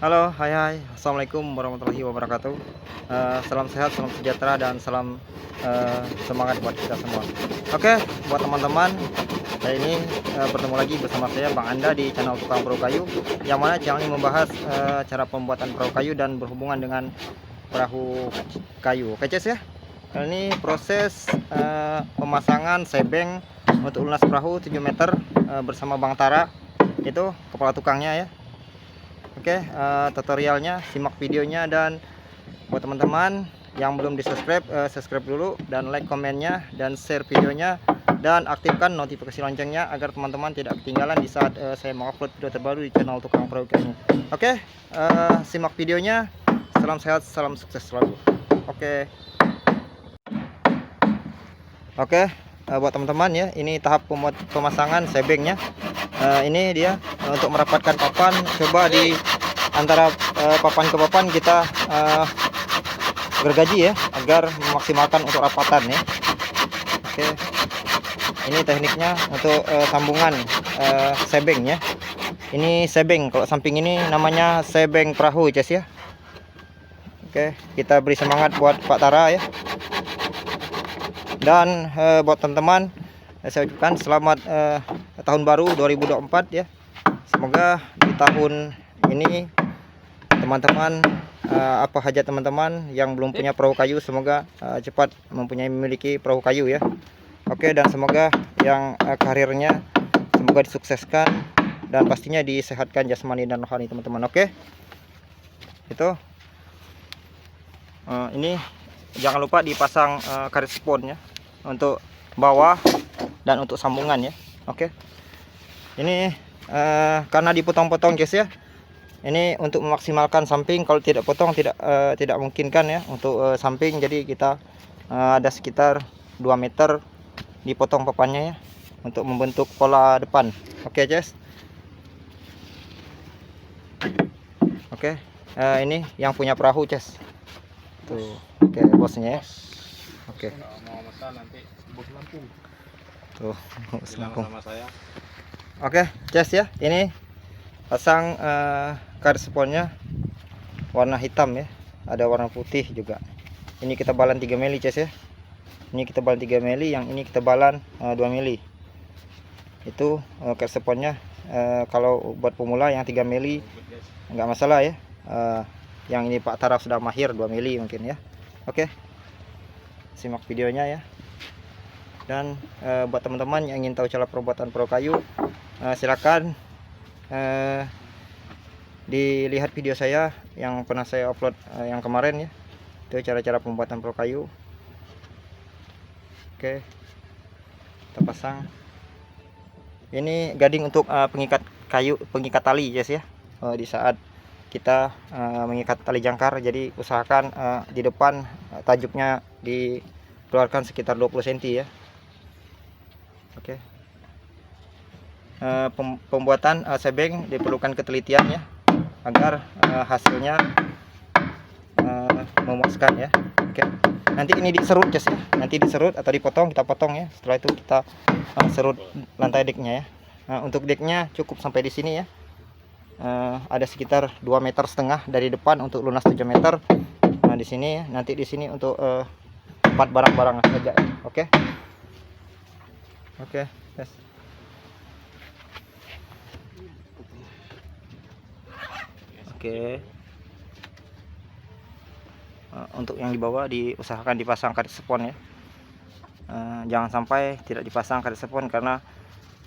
Halo, hai, assalamualaikum warahmatullahi wabarakatuh. Salam sehat, salam sejahtera, dan salam semangat buat kita semua. Oke, buat teman-teman, saya ini bertemu lagi bersama saya Bang Anda di channel Tukang Perahu Kayu, yang mana channel ini membahas cara pembuatan perahu kayu dan berhubungan dengan perahu kayu. Oke, Ces ya. Ini proses pemasangan sebeng untuk lunas perahu 7 meter bersama Bang Tara, itu kepala tukangnya ya. Oke, tutorialnya simak videonya, dan buat teman-teman yang belum di subscribe, subscribe dulu dan like komennya dan share videonya, dan aktifkan notifikasi loncengnya agar teman-teman tidak ketinggalan di saat saya mengupload video terbaru di channel Tukang Perahu Kayu. Oke, simak videonya. Salam sehat, salam sukses selalu. Oke, buat teman-teman ya, ini tahap pemasangan sebengnya. Ini dia untuk merapatkan papan. Coba di antara papan ke papan kita gergaji ya, agar memaksimalkan untuk rapatan ya. Oke, ini tekniknya untuk sambungan sebeng ya. Ini sebeng, kalau samping ini namanya sebeng perahu, Ces ya. Oke, kita beri semangat buat Pak Tara ya. Dan buat teman-teman, saya ucapkan selamat tahun baru 2024 ya. Semoga di tahun ini teman-teman, apa hajat teman-teman yang belum punya perahu kayu, semoga cepat memiliki perahu kayu ya. Oke, dan semoga yang karirnya semoga disukseskan dan pastinya disehatkan jasmani dan rohani teman-teman. Oke, itu ini jangan lupa dipasang karet sponnya untuk bawah dan untuk sambungan ya. Oke, ini karena dipotong-potong guys ya, ini untuk memaksimalkan samping. Kalau tidak potong tidak memungkinkan ya untuk samping, jadi kita ada sekitar 2 meter dipotong papannya ya, untuk membentuk pola depan. Oke, Ces. Oke, ini yang punya perahu, Ces. Tuh, oke, bosnya ya. Oke. Mau pesan nanti bos Lampung. Tuh, Bilang sama saya. Oke, Ces ya. Ini pasang karet sponnya warna hitam ya. Ada warna putih juga. Ini kita balan 3 mili, Ces ya. Ini kita balan 3 mili, yang ini kita balan 2 mili. Itu karet sponnya kalau buat pemula yang 3 mili enggak masalah ya. Yang ini Pak Tara sudah mahir 2 mili mungkin ya. Oke, simak videonya ya. Dan buat teman-teman yang ingin tahu cara pembuatan perahu kayu, silakan dilihat video saya yang pernah saya upload yang kemarin ya. Itu cara-cara pembuatan perahu kayu. Oke, kita pasang. Ini gading untuk pengikat kayu, pengikat tali guys ya. Di saat kita mengikat tali jangkar, jadi usahakan di depan tajuknya dikeluarkan sekitar 20 cm ya. Oke, pembuatan sebeng diperlukan ketelitian ya, agar hasilnya memuaskan ya. Oke, nanti ini diserut guys ya, nanti diserut atau dipotong, kita potong ya. Setelah itu kita serut lantai deknya ya. Untuk deknya cukup sampai di sini ya. Ada sekitar 2,5 meter dari depan untuk lunas 7 meter. Nah, di sini ya, nanti di sini untuk 4 barang-barang saja ya. Oke. Oke, yes. Oke. Untuk yang di bawah diusahakan dipasang karet spon ya. Jangan sampai tidak dipasang karet spon, karena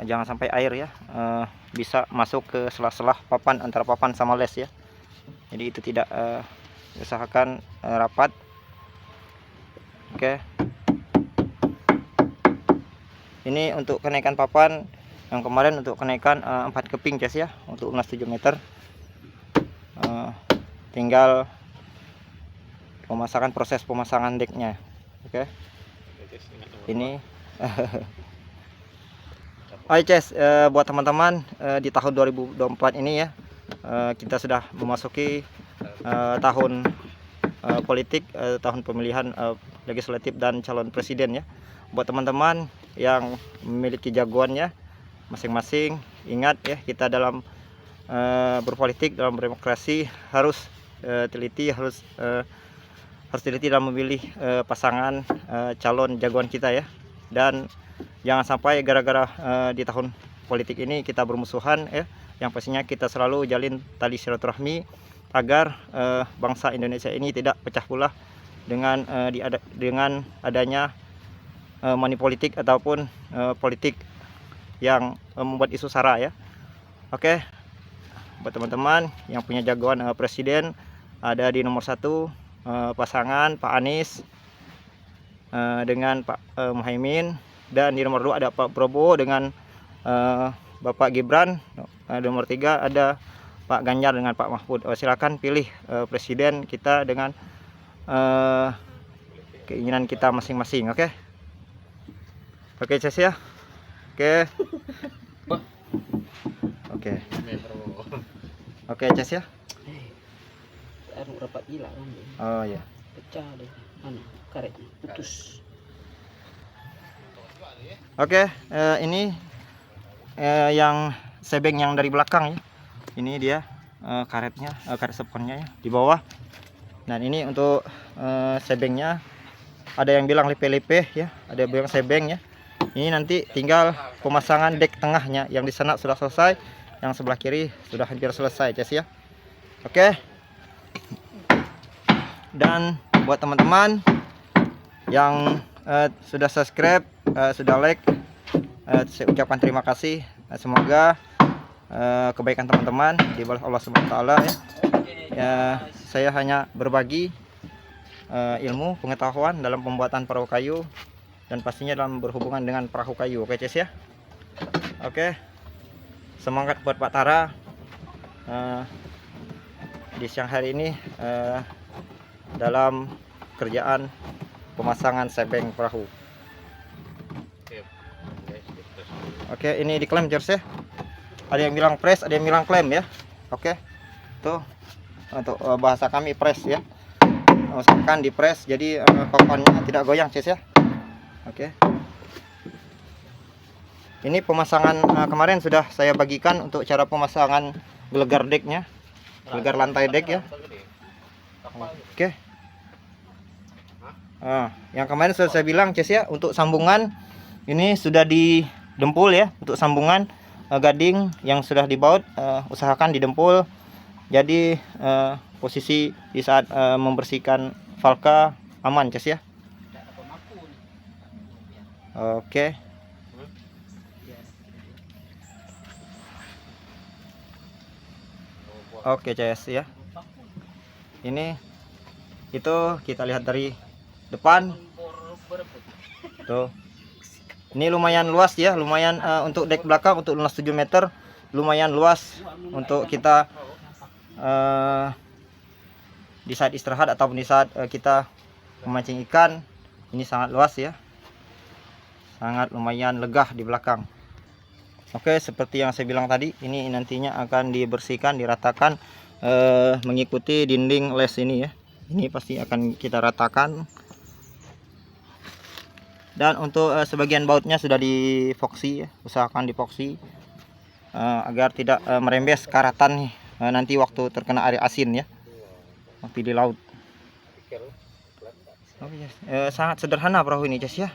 jangan sampai air ya bisa masuk ke sela-sela papan, antara papan sama les ya. Jadi itu tidak usahakan rapat. Oke. Ini untuk kenaikan papan yang kemarin, untuk kenaikan 4 keping Ces ya, untuk lunas 7 meter. Tinggal proses pemasangan deknya. Oke. Ini Hai Ces, buat teman-teman, di tahun 2024 ini ya, kita sudah memasuki tahun politik, tahun pemilihan legislatif dan calon presiden ya. Buat teman-teman yang memiliki jagoannya masing-masing, ingat ya, kita dalam berpolitik dalam demokrasi harus teliti, harus teliti dalam memilih pasangan calon jagoan kita ya. Dan jangan sampai gara-gara di tahun politik ini kita bermusuhan ya. Yang pastinya kita selalu jalin tali silaturahmi agar bangsa Indonesia ini tidak pecah belah dengan dengan adanya money politik ataupun politik yang membuat isu sara ya. Oke, buat teman-teman yang punya jagoan presiden, ada di nomor 1 pasangan Pak Anies dengan Pak Muhaimin, dan di nomor 2 ada Pak Prabowo dengan Bapak Gibran. Di nomor 3 ada Pak Ganjar dengan Pak Mahfud. Silakan pilih presiden kita dengan keinginan kita masing-masing. Oke, oke Ces ya. Oke. Oke. Oke, Ces ya. Anu rapat gila kan. Oh ya. Pecah deh. Anu karetnya putus. Oke, ini yang sebeng yang dari belakang ya. Ini dia karetnya, karet seponnya ya di bawah. Dan ini untuk sebengnya, ada yang bilang lepe-lepe ya, ada yang bilang sebeng ya. Ini nanti tinggal pemasangan dek tengahnya, yang di sana sudah selesai, yang sebelah kiri sudah hampir selesai Ces ya. Oke. Dan buat teman-teman yang sudah subscribe, sudah like, saya ucapkan terima kasih. Semoga kebaikan teman-teman dibalas Allah Subhanahu wa taala ya. Saya hanya berbagi ilmu pengetahuan dalam pembuatan perahu kayu, dan pastinya dalam berhubungan dengan perahu kayu. Oke Ces ya. Oke, semangat buat Pak Tara di siang hari ini dalam kerjaan pemasangan sebeng perahu. Oke, ini diklaim Ces ya. Ada yang bilang press, ada yang bilang klaim ya. Oke, tuh untuk bahasa kami press ya. Usahakan di press jadi kokonnya tidak goyang Ces ya. Oke. Ini pemasangan kemarin sudah saya bagikan untuk cara pemasangan gelegar deknya, gelegar lantai dek ya. Oke. Yang kemarin sudah saya bilang Ces ya, untuk sambungan ini sudah didempul ya. Untuk sambungan gading yang sudah dibaut, usahakan didempul. Jadi posisi di saat membersihkan valka aman Ces ya. Oke. Oke Ces ya. Ini itu kita lihat dari depan. Tuh. Ini lumayan luas ya, lumayan untuk dek belakang untuk lunas 7 meter, lumayan luas untuk kita di saat istirahat ataupun di saat kita memancing ikan. Ini sangat luas ya. Sangat lumayan legah di belakang. Oke, seperti yang saya bilang tadi, ini nantinya akan dibersihkan, diratakan mengikuti dinding les ini ya. Ini pasti akan kita ratakan. Dan untuk sebagian bautnya sudah divoksi ya. Usahakan divoksi agar tidak merembes karatan nih nanti waktu terkena air asin ya. Waktu di laut. Oh, yes. Sangat sederhana perahu ini Ces ya.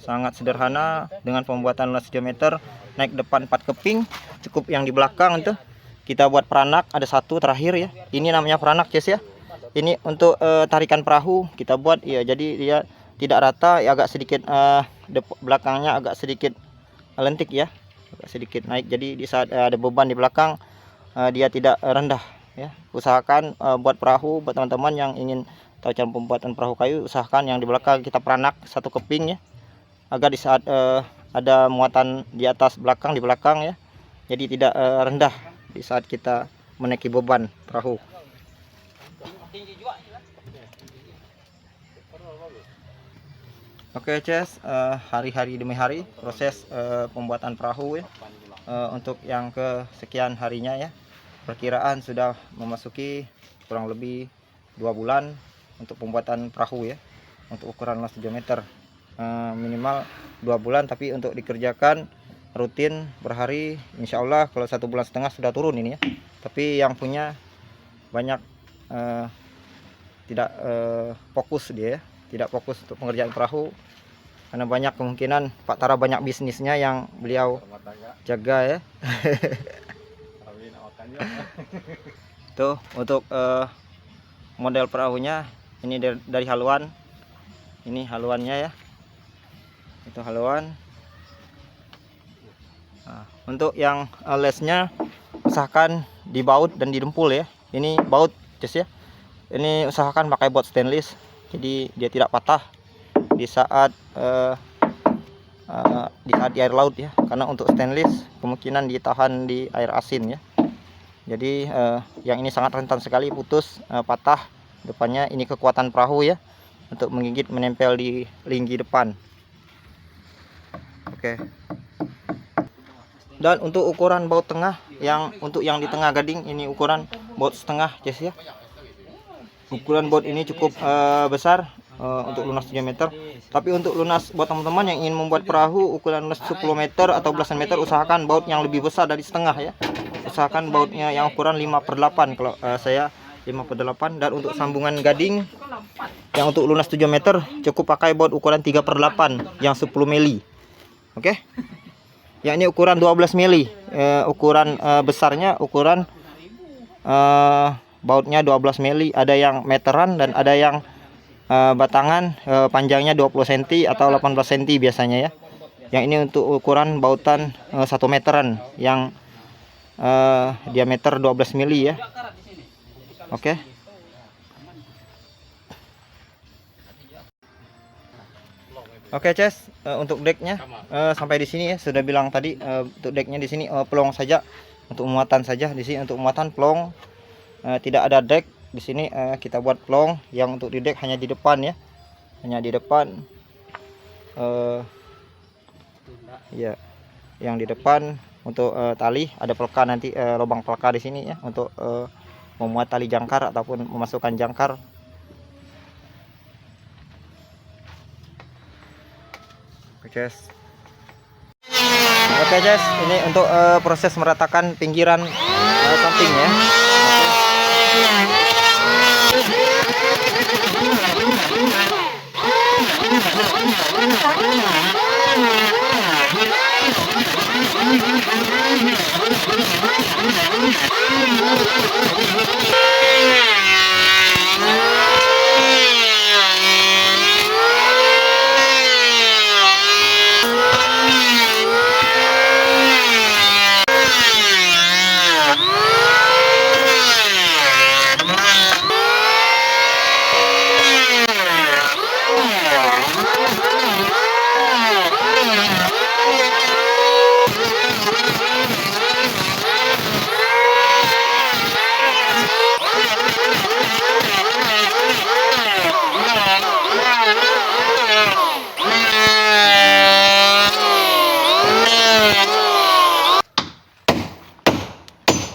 Sangat sederhana dengan pembuatan luas 3 meter, naik depan 4 keping, cukup yang di belakang itu kita buat peranak, ada satu terakhir ya. Ini namanya peranak Ces ya. Ini untuk tarikan perahu kita buat ya, jadi dia tidak rata ya, agak sedikit belakangnya agak sedikit lentik ya, agak sedikit naik. Jadi di saat ada beban di belakang dia tidak rendah ya. Usahakan buat perahu, buat teman-teman yang ingin tahu cara pembuatan perahu kayu, usahakan yang di belakang kita peranak 1 keping ya, agar di saat ada muatan di atas belakang, di belakang ya, jadi tidak rendah di saat kita menaiki beban perahu. Oke Ces, hari-hari demi hari proses pembuatan perahu ya, untuk yang kesekian harinya ya. Perkiraan sudah memasuki kurang lebih 2 bulan untuk pembuatan perahu ya, untuk ukuran luas 7 meter. Minimal 2 bulan, tapi untuk dikerjakan rutin berhari, insya Allah kalau 1,5 bulan sudah turun ini ya. Tapi yang punya banyak tidak fokus dia ya. Tidak fokus untuk pengerjaan perahu karena banyak kemungkinan Pak Tara banyak bisnisnya yang beliau Rumah tangga. jaga ya. Kawin awakannya. Tuh untuk model perahunya ini dari haluan. Ini haluannya ya. Itu haluan. Nah, untuk yang lesnya usahakan dibaut dan didempul ya. Ini baut just ya. Ini usahakan pakai baut stainless. Jadi dia tidak patah di saat di air laut ya. Karena untuk stainless kemungkinan ditahan di air asin ya. Jadi yang ini sangat rentan sekali putus, patah depannya. Ini kekuatan perahu ya untuk menggigit menempel di linggi depan. Oke. Dan untuk ukuran baut tengah, untuk yang di tengah gading ini ukuran baut setengah guys ya. Ukuran baut ini cukup besar untuk lunas 7 meter. Tapi untuk lunas buat teman-teman yang ingin membuat perahu ukuran lunas 10 meter atau belasan meter, usahakan baut yang lebih besar dari setengah ya. Usahakan bautnya yang ukuran 5/8, kalau saya 5/8. Dan untuk sambungan gading yang untuk lunas 7 meter cukup pakai baut ukuran 3/8 yang 10 mili. Oke. Yang ini ukuran 12 mili. Ukuran besarnya ukuran bautnya 12 mili, ada yang meteran dan ada yang batangan, panjangnya 20 cm atau 18 cm biasanya ya. Yang ini untuk ukuran bautan 1 meteran yang diameter 12 mili ya. Oke. Oke, Ces, untuk decknya sampai di sini ya. Sudah bilang tadi untuk decknya di sini pelong saja, untuk muatan saja di sini. Untuk muatan pelong, tidak ada deck di sini. Kita buat pelong yang untuk di deck hanya di depan ya, hanya di depan ya, yang di depan. Untuk tali ada peleka nanti, lubang peleka di sini ya untuk memuat tali jangkar ataupun memasukkan jangkar. Oke, Ces, ini untuk proses meratakan pinggiran samping ya.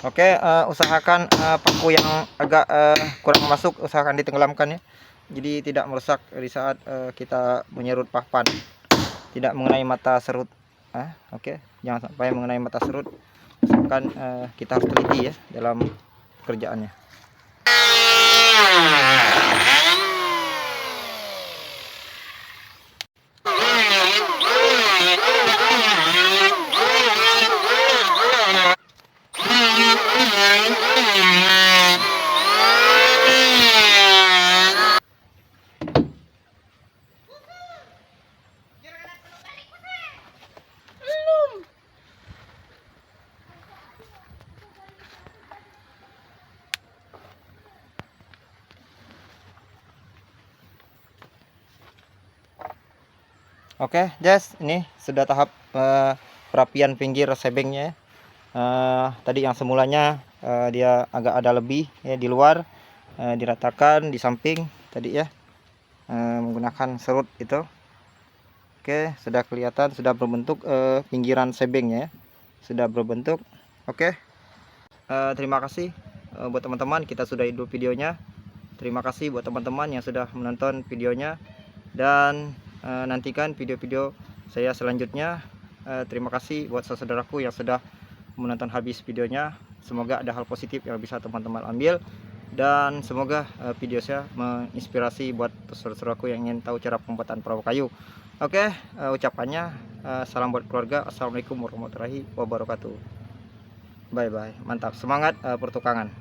Oke, usahakan paku yang agak kurang masuk usahakan ditenggelamkan ya. Jadi tidak merusak di saat kita menyerut papan. Tidak mengenai mata serut. Oke, jangan sampai mengenai mata serut. Usahakan kita harus teliti ya dalam kerjaannya. Oke, Jess, ini sudah tahap perapian pinggir sebengnya. Tadi yang semulanya dia agak ada lebih ya di luar, diratakan di samping tadi ya, menggunakan serut itu. Oke, sudah kelihatan, sudah berbentuk pinggiran sebengnya ya, sudah berbentuk. Oke, terima kasih buat teman-teman, kita sudah dulu videonya. Terima kasih buat teman-teman yang sudah menonton videonya, dan nantikan video-video saya selanjutnya. terima kasih buat saudaraku yang sudah menonton habis videonya. Semoga ada hal positif yang bisa teman-teman ambil, dan semoga video saya menginspirasi buat saudaraku yang ingin tahu cara pembuatan perahu kayu. Oke, ucapannya salam buat keluarga. Assalamualaikum warahmatullahi wabarakatuh. Bye bye, mantap, semangat pertukangan.